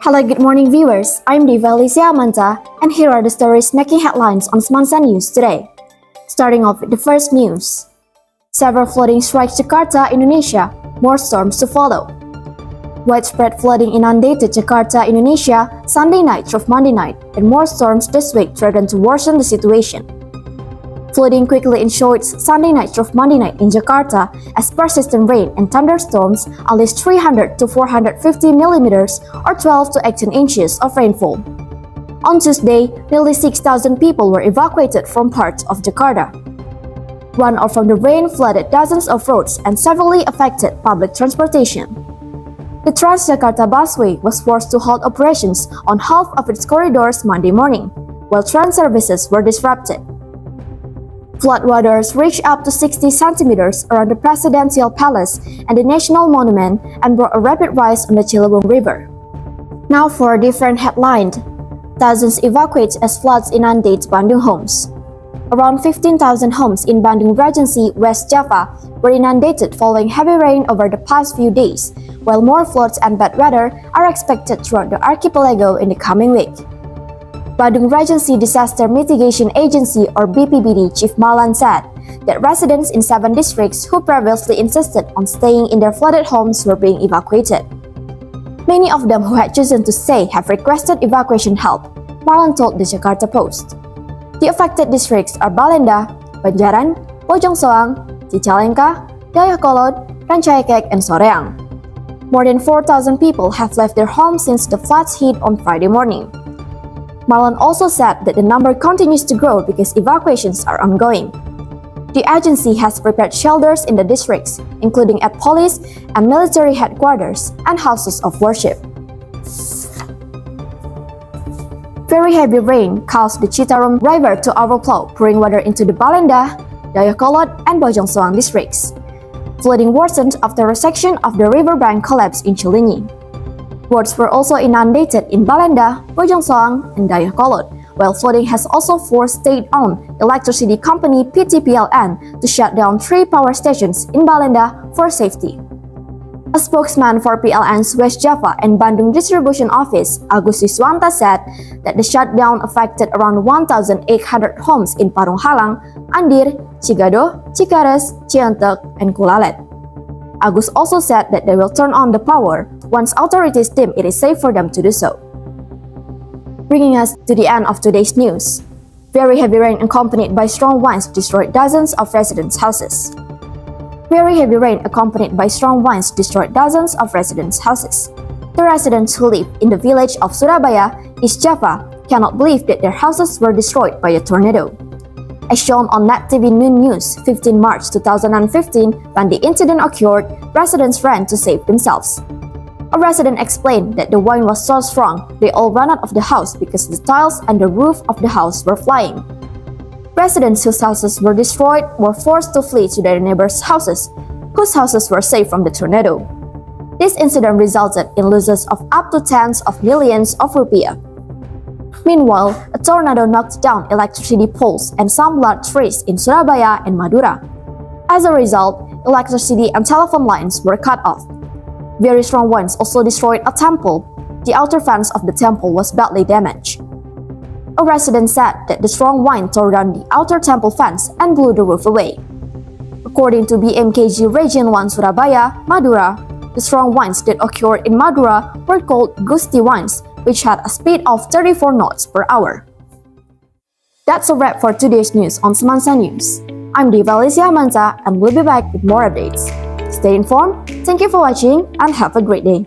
Hello, good morning viewers. I'm Elysia, and here are the stories making headlines on Semansa News today. Starting off with the first news. Several flooding strikes Jakarta, Indonesia, more storms to follow. Widespread flooding inundated Jakarta, Indonesia, Sunday night through Monday night, and more storms this week threaten to worsen the situation. Flooding quickly ensued Sunday night through Monday night in Jakarta as persistent rain and thunderstorms unleashed 300 to 450 millimeters or 12 to 18 inches of rainfall. On Tuesday, nearly 6,000 people were evacuated from parts of Jakarta. Runoff from the rain flooded dozens of roads and severely affected public transportation. The Transjakarta busway was forced to halt operations on half of its corridors Monday morning, while train services were disrupted. Floodwaters reached up to 60 centimeters around the Presidential Palace and the National Monument and brought a rapid rise on the Ciliwung River. Now for a different headline. Thousands evacuate as floods inundate Bandung homes. Around 15,000 homes in Bandung Regency, West Java were inundated following heavy rain over the past few days, while more floods and bad weather are expected throughout the archipelago in the coming week. Bandung Regency Disaster Mitigation Agency or BPBD Chief Marlan said that residents in 7 districts who previously insisted on staying in their flooded homes were being evacuated. Many of them who had chosen to stay have requested evacuation help, Marlan told the Jakarta Post. The affected districts are Balenda, Banjaran, Bojong Soang, Cicalengka, Dayakolot, Rancaikek, and Soreang. More than 4,000 people have left their homes since the floods hit on Friday morning. Marlan also said that the number continues to grow because evacuations are ongoing. The agency has prepared shelters in the districts, including at police and military headquarters and houses of worship. Very heavy rain caused the Citarum River to overflow, pouring water into the Balenda, Dayakolot, and Bojong Soang districts. Flooding worsened after a section of the riverbank collapsed in Cilinyi. Roads were also inundated in Balenda, Bojong Soang, and Dayakolot, while flooding has also forced state-owned electricity company PT PLN to shut down 3 power stations in Balenda for safety. A spokesman for PLN's West Java and Bandung Distribution Office, Agus Siswanta, said that the shutdown affected around 1,800 homes in Parung Halang, Andir, Cigado, Cikares, Ciantek, and Kulalet. Agus also said that they will turn on the power once authorities deem it is safe for them to do so. Bringing us to the end of today's news. Very heavy rain accompanied by strong winds destroyed dozens of residents' houses. Very heavy rain accompanied by strong winds destroyed dozens of residents' houses. The residents who live in the village of Surabaya, East Java, cannot believe that their houses were destroyed by a tornado. As shown on Net TV Noon News, 15 March 2015, when the incident occurred, residents ran to save themselves. A resident explained that the wind was so strong, they all ran out of the house because the tiles and the roof of the house were flying. Residents whose houses were destroyed were forced to flee to their neighbors' houses, whose houses were saved from the tornado. This incident resulted in losses of up to tens of millions of rupiah. Meanwhile, a tornado knocked down electricity poles and some large trees in Surabaya and Madura. As a result, electricity and telephone lines were cut off. Very strong winds also destroyed a temple. The outer fence of the temple was badly damaged. A resident said that the strong wind tore down the outer temple fence and blew the roof away. According to BMKG Region 1 Surabaya, Madura, the strong winds that occurred in Madura were called gusty winds, which had a speed of 34 knots per hour. That's a wrap for today's news on Semansa News. I'm Elysia and we'll be back with more updates. Stay informed, thank you for watching, and have a great day.